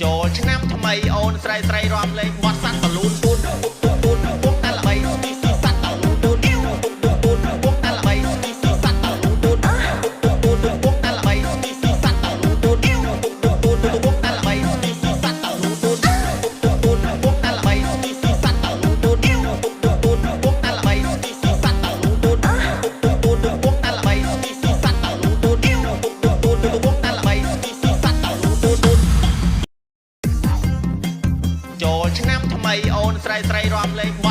ចូលឆ្នាំថ្មីអូនស្រីស្រីរំលេងបត់សាត់បលូនទូនទូនពុកតែល្បីស្គីស៊ីសាត់តលូនទូនទូនពុកតែល្បីស្គីស៊ីសាត់តលូនទូនទូនពុកតែល្បីស្គីស៊ីសាត់តលូនទូនទូនពុកតែល្បីស្គីស៊ីសាត់តលូនទូនទូនពុកតែល្បីស្គីស៊ីសាត់តលូនទូនទូនពុកតែល្បីស្គីស៊ីសាត់តលូនទូនទូនពុកតែល្បីស្គីស៊ីសាត់តលូនទូនទូនពុកតែល្បីស្គីស៊ីសាត់តលូនទូនចូលឆ្នាំថ្មីអូនស្រីស្រីរំលេង